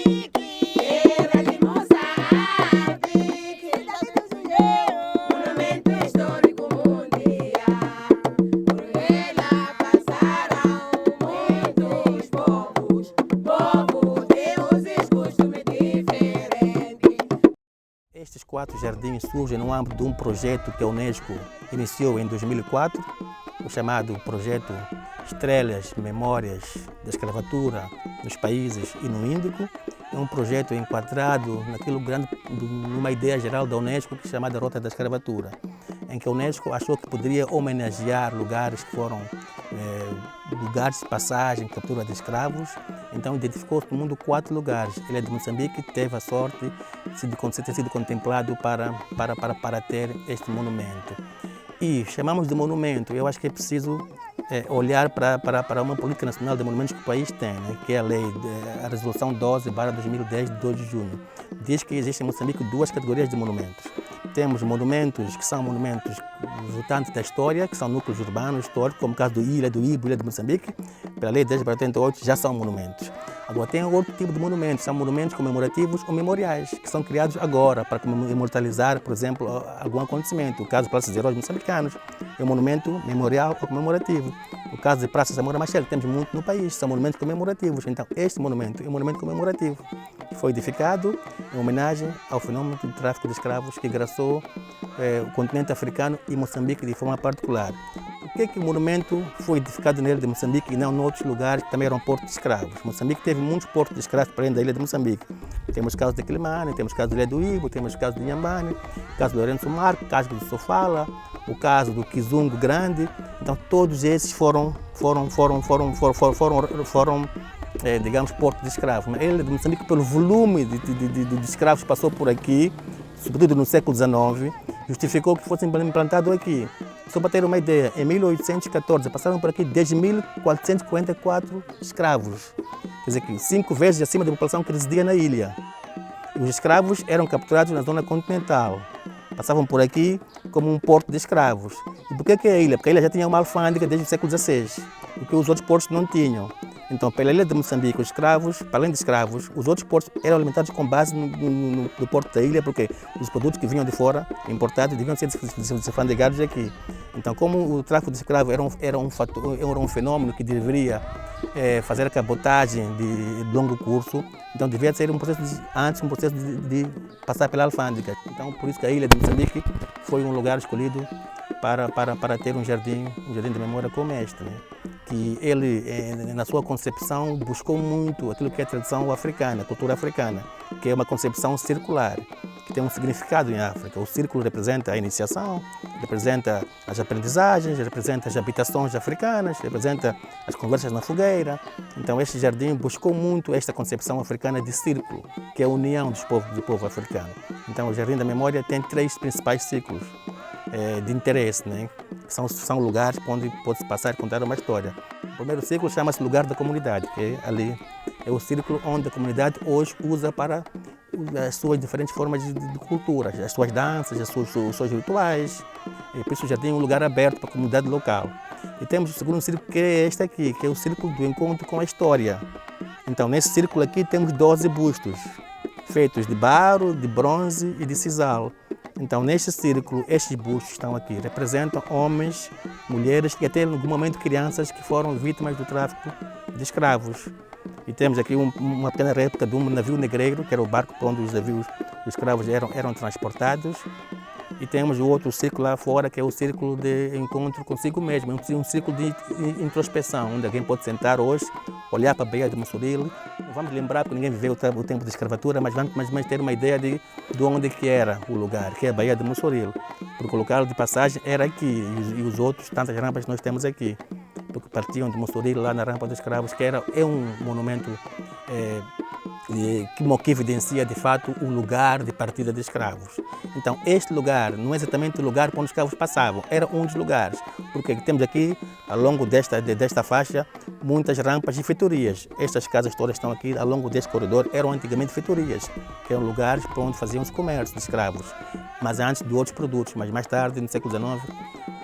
Era de Moçambique, monumento histórico mundial. Por ela passaram muitos povos, povo de usos e costumes diferentes. Estes 4 jardins surgem no âmbito de um projeto que a Unesco iniciou em 2004, o chamado Projeto Estrelas, Memórias da Escravatura nos Países e no Índico. É um projeto enquadrado numa ideia geral da Unesco, que é chamada Rota da Escravatura, em que a Unesco achou que poderia homenagear lugares que foram lugares de passagem, captura de escravos. Então identificou no mundo 4 lugares. Ele é de Moçambique, teve a sorte de ter sido contemplado para ter este monumento. E chamamos de monumento, eu acho que é preciso olhar para uma política nacional de monumentos que o país tem, né? Que é a Resolução 12/2010, de 2 de junho. Diz que existem em Moçambique 2 categorias de monumentos. Temos monumentos que são monumentos resultantes da história, que são núcleos urbanos históricos, como o caso do Ilha, do Ibo, Ilha de Moçambique, pela Lei 10/88, já são monumentos. Agora tem outro tipo de monumentos, são monumentos comemorativos ou memoriais, que são criados agora para imortalizar, por exemplo, algum acontecimento. O caso do Praça dos Heróis Moçambicanos é um monumento memorial ou comemorativo. O caso de Praça Zamora Machel, que temos muito no país, são monumentos comemorativos. Então este monumento é um monumento comemorativo, que foi edificado em homenagem ao fenômeno do tráfico de escravos que engraçou o continente africano e Moçambique de forma particular. Por que o monumento foi edificado na ilha de Moçambique e não em outros lugares que também eram portos de escravos? Moçambique teve muitos portos de escravos para além da ilha de Moçambique. Temos o caso de Quilimane, temos o caso da ilha do Ibo, temos o caso de Inhambane, o caso do Lourenço Marco, o caso do Sofala, o caso do Kizungo Grande. Então todos esses foram digamos, portos de escravos. A ilha de Moçambique, pelo volume de escravos que passou por aqui, sobretudo no século XIX, justificou que fosse implantado aqui. Só para ter uma ideia, em 1814 passaram por aqui 10.444 escravos, quer dizer que 5 vezes acima da população que residia na ilha. E os escravos eram capturados na zona continental, passavam por aqui como um porto de escravos. E por que a ilha? Porque a ilha já tinha uma alfândega desde o século XVI, o que os outros portos não tinham. Então, pela ilha de Moçambique, os escravos, para além de escravos, os outros portos eram alimentados com base no porto da ilha, porque os produtos que vinham de fora, importados, deviam ser desalfandegados aqui. Então, como o tráfico de escravos era um fenômeno que deveria fazer a cabotagem de longo curso, então devia ser um processo de passar pela alfândega. Então, por isso que a ilha de Moçambique foi um lugar escolhido para ter um jardim de memória como este, né? Que ele, na sua concepção, buscou muito aquilo que é a tradição africana, a cultura africana, que é uma concepção circular, que tem um significado em África. O círculo representa a iniciação, representa as aprendizagens, representa as habitações africanas, representa as conversas na fogueira. Então este jardim buscou muito esta concepção africana de círculo, que é a união do povo africano. Então o Jardim da Memória tem 3 principais ciclos de interesse, né? São lugares onde pode-se passar e contar uma história. O primeiro ciclo chama-se Lugar da Comunidade, que ali é o círculo onde a comunidade hoje usa para as suas diferentes formas de cultura, as suas danças, os seus rituais. E por isso o jardim é um lugar aberto para a comunidade local. E temos o segundo círculo, que é este aqui, que é o círculo do encontro com a história. Então, nesse círculo aqui temos 12 bustos, feitos de barro, de bronze e de sisal. Então, neste círculo, estes bustos estão aqui, representam homens, mulheres e até, em algum momento, crianças que foram vítimas do tráfico de escravos. E temos aqui uma pequena réplica de um navio negreiro, que era o barco para onde os escravos eram transportados. E temos o outro círculo lá fora, que é o círculo de encontro consigo mesmo, um círculo de introspeção, onde alguém pode sentar hoje, olhar para a Baía de Mossoril. Não vamos lembrar, porque ninguém viveu o tempo de escravatura, mas vamos ter uma ideia de onde que era o lugar, que é a Baía de Mossoril. Porque o local de passagem era aqui, e os outros, tantas rampas que nós temos aqui. Porque partiam de Mossoril, lá na Rampa dos Escravos, que é um monumento que evidencia, de fato, o lugar de partida de escravos. Então, este lugar não é exatamente o lugar para onde os escravos passavam, era um dos lugares, porque temos aqui, ao longo desta faixa, muitas rampas e feitorias. Estas casas todas estão aqui, ao longo deste corredor, eram antigamente feitorias, que eram lugares para onde faziam os comércios de escravos, mas antes de outros produtos. Mas mais tarde, no século XIX,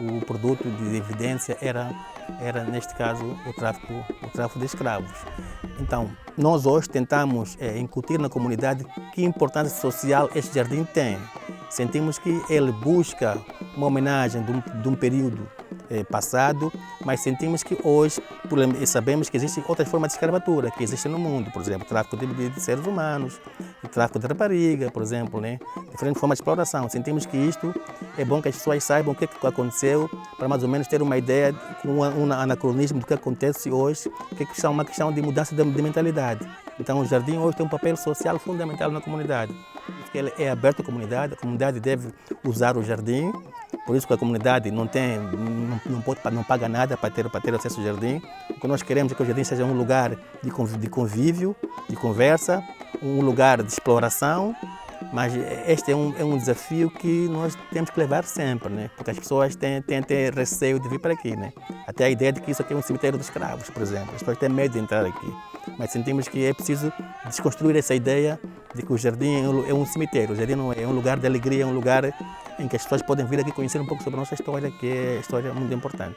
o produto de evidência era era, neste caso, o tráfico de escravos. Então, nós hoje tentamos incutir na comunidade que importância social este jardim tem. Sentimos que ele busca uma homenagem de um período passado, mas sentimos que hoje sabemos que existem outras formas de escravatura que existem no mundo, por exemplo, tráfico de seres humanos, o tráfico de rapariga, por exemplo, né? Diferentes formas de exploração. Sentimos que isto é bom que as pessoas saibam o que aconteceu, para mais ou menos ter uma ideia, um anacronismo do que acontece hoje, que é uma questão de mudança de mentalidade. Então o jardim hoje tem um papel social fundamental na comunidade. Ele é aberto à comunidade, a comunidade deve usar o jardim, por isso que a comunidade não paga nada para ter acesso ao jardim. O que nós queremos é que o jardim seja um lugar de convívio, de conversa, um lugar de exploração, mas este é um desafio que nós temos que levar sempre, né? Porque as pessoas têm receio de vir para aqui, né? Até a ideia de que isso aqui é um cemitério dos escravos, por exemplo. As pessoas têm medo de entrar aqui, mas sentimos que é preciso desconstruir essa ideia de que o jardim é um cemitério. O jardim não é um lugar de alegria, é um lugar em que as pessoas podem vir aqui conhecer um pouco sobre a nossa história, que é uma história muito importante.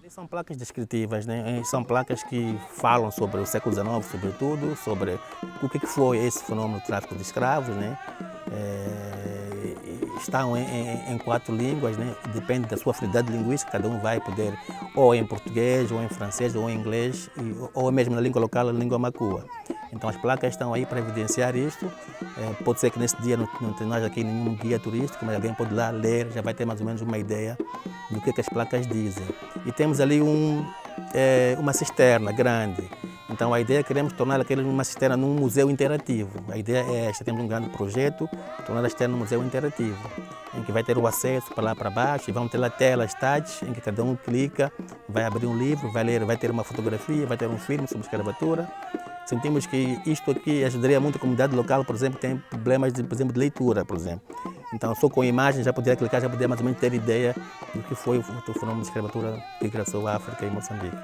São placas descritivas, né? São placas que falam sobre o século XIX, sobretudo, sobre o que foi esse fenômeno do tráfico de escravos, né? Estão em 4 línguas, né? Depende da sua afinidade linguística, cada um vai poder ou em português, ou em francês, ou em inglês, ou mesmo na língua local, a língua macua. Então as placas estão aí para evidenciar isto. Pode ser que nesse dia não tenhamos aqui nenhum guia turístico, mas alguém pode lá ler, já vai ter mais ou menos uma ideia do que as placas dizem. E temos ali uma cisterna grande. Então a ideia é queremos tornar aquele uma cisterna num museu interativo. A ideia é esta, temos um grande projeto, tornar a cisterna num museu interativo, em que vai ter o acesso para lá para baixo e vamos ter lá telas touch, em que cada um clica, vai abrir um livro, vai ler, vai ter uma fotografia, vai ter um filme sobre escravatura. Sentimos que isto aqui ajudaria muito a comunidade local, por exemplo, que tem problemas por exemplo, de leitura, por exemplo. Então, só com imagens já poderia clicar, já poderia mais ou menos ter ideia do que foi o fenômeno de escravatura que graçou a África e Moçambique.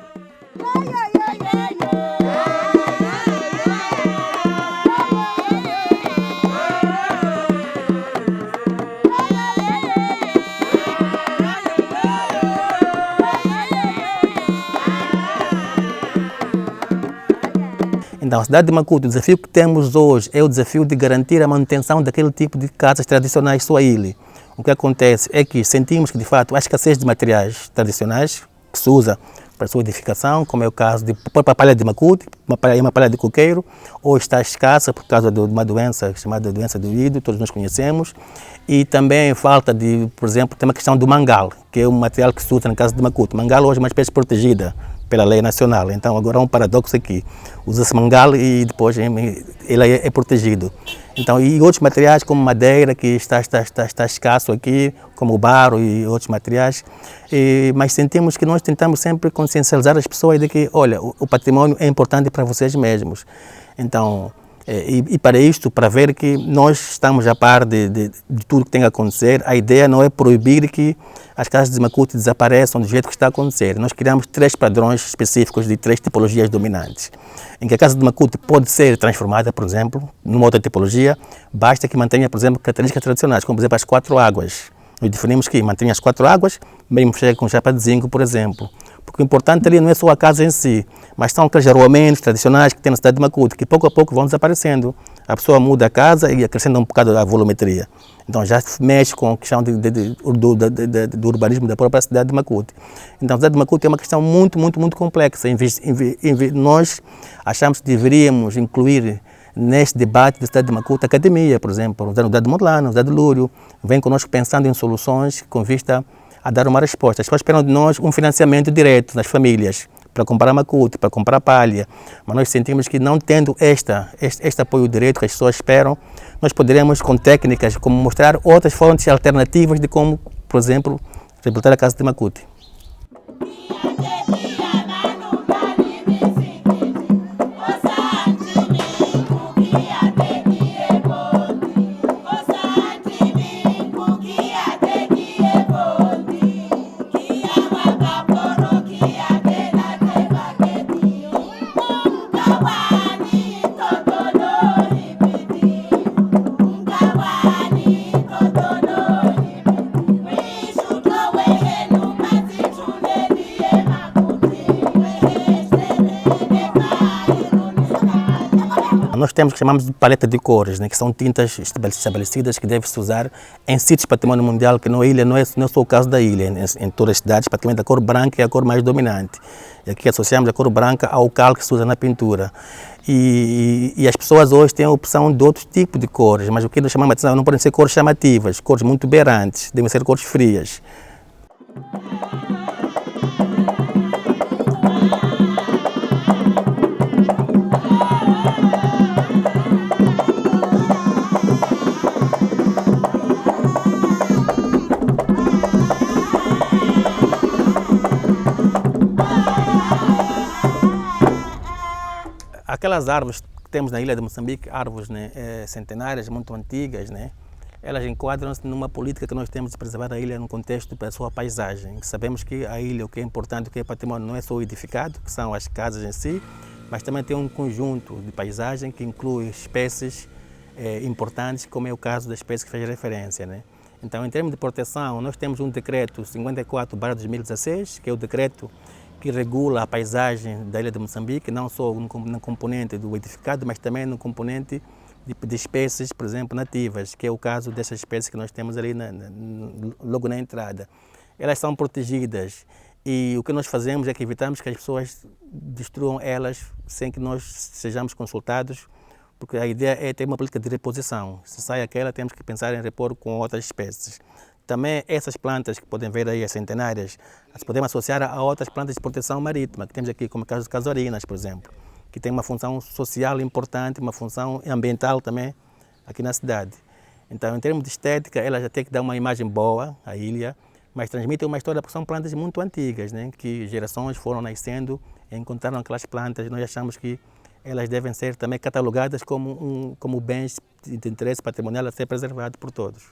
Então, a cidade de Macuto, o desafio que temos hoje é o desafio de garantir a manutenção daquele tipo de casas tradicionais Swahili. O que acontece é que sentimos que, de fato, há escassez de materiais tradicionais que se usa para a sua edificação, como é o caso de própria palha de Macuto, uma palha de coqueiro, ou está escassa por causa de uma doença chamada doença do ído, todos nós conhecemos, e também falta de, por exemplo, tem uma questão do mangal, que é um material que se usa na casa de Macuto. Mangal hoje é uma espécie protegida pela lei nacional, então agora há um paradoxo aqui, usa-se mangal e depois ele é protegido. Então, e outros materiais como madeira, que está escasso aqui, como o barro e outros materiais, mas sentimos que nós tentamos sempre consciencializar as pessoas de que, olha, o patrimônio é importante para vocês mesmos. Então, e para isto, para ver que nós estamos a par de tudo que tem a acontecer, a ideia não é proibir que as casas de Macuto desapareçam do jeito que está a acontecer. Nós criamos 3 padrões específicos de 3 tipologias dominantes, em que a casa de Macuto pode ser transformada, por exemplo, numa outra tipologia, basta que mantenha, por exemplo, características tradicionais, como, por exemplo, as 4 águas. Nós definimos que mantenha as 4 águas, mesmo chega com chapa de zinco, por exemplo. Porque o importante ali não é só a casa em si, mas são aqueles arruamentos tradicionais que tem na cidade de Macuto, que pouco a pouco vão desaparecendo. A pessoa muda a casa e acrescenta um bocado a volumetria. Então já mexe com a questão do urbanismo da própria cidade de Macuto. Então a cidade de Macuto é uma questão muito complexa. Nós achamos que deveríamos incluir neste debate da cidade de Macuto a academia, por exemplo, a Universidade de Mondlane, a Universidade de Lúrio, vem conosco pensando em soluções com vista a dar uma resposta. As pessoas esperam de nós um financiamento direto nas famílias, para comprar Macuto, para comprar palha, mas nós sentimos que não tendo este apoio direto que as pessoas esperam, nós poderemos, com técnicas, como mostrar outras fontes alternativas de como, por exemplo, reabilitar a casa de Macuto. nós temos o que chamamos de paleta de cores, né, que são tintas estabelecidas que deve-se usar em sítios de patrimônio mundial, que na ilha não é só o caso da ilha, em todas as cidades, praticamente a cor branca é a cor mais dominante. E aqui associamos a cor branca ao cal que se usa na pintura. E as pessoas hoje têm a opção de outros tipos de cores, mas o que nos chama a atenção não podem ser cores chamativas, cores muito beirantes, devem ser cores frias. Aquelas árvores que temos na ilha de Moçambique, árvores, né, centenárias, muito antigas, né, elas enquadram-se numa política que nós temos de preservar a ilha no contexto da sua paisagem. Sabemos que a ilha, o que é importante, o que é patrimônio, não é só o edificado, que são as casas em si, mas também tem um conjunto de paisagem que inclui espécies importantes, como é o caso da espécie que fez referência, né. Então, em termos de proteção, nós temos um decreto 54/2016, que é o decreto que regula a paisagem da ilha de Moçambique, não só no componente do edificado, mas também no componente de espécies, por exemplo, nativas, que é o caso dessas espécies que nós temos ali logo na entrada. Elas são protegidas e o que nós fazemos é que evitamos que as pessoas destruam elas sem que nós sejamos consultados, porque a ideia é ter uma política de reposição. Se sai aquela, temos que pensar em repor com outras espécies. Também essas plantas que podem ver aí, as centenárias, as podemos associar a outras plantas de proteção marítima, que temos aqui, como o caso das casuarinas, por exemplo, que tem uma função social importante, uma função ambiental também aqui na cidade. Então, em termos de estética, ela já tem que dar uma imagem boa à ilha, mas transmitem uma história, porque são plantas muito antigas, né, que gerações foram nascendo e encontraram aquelas plantas. Nós achamos que elas devem ser também catalogadas como bens de interesse patrimonial a ser preservado por todos.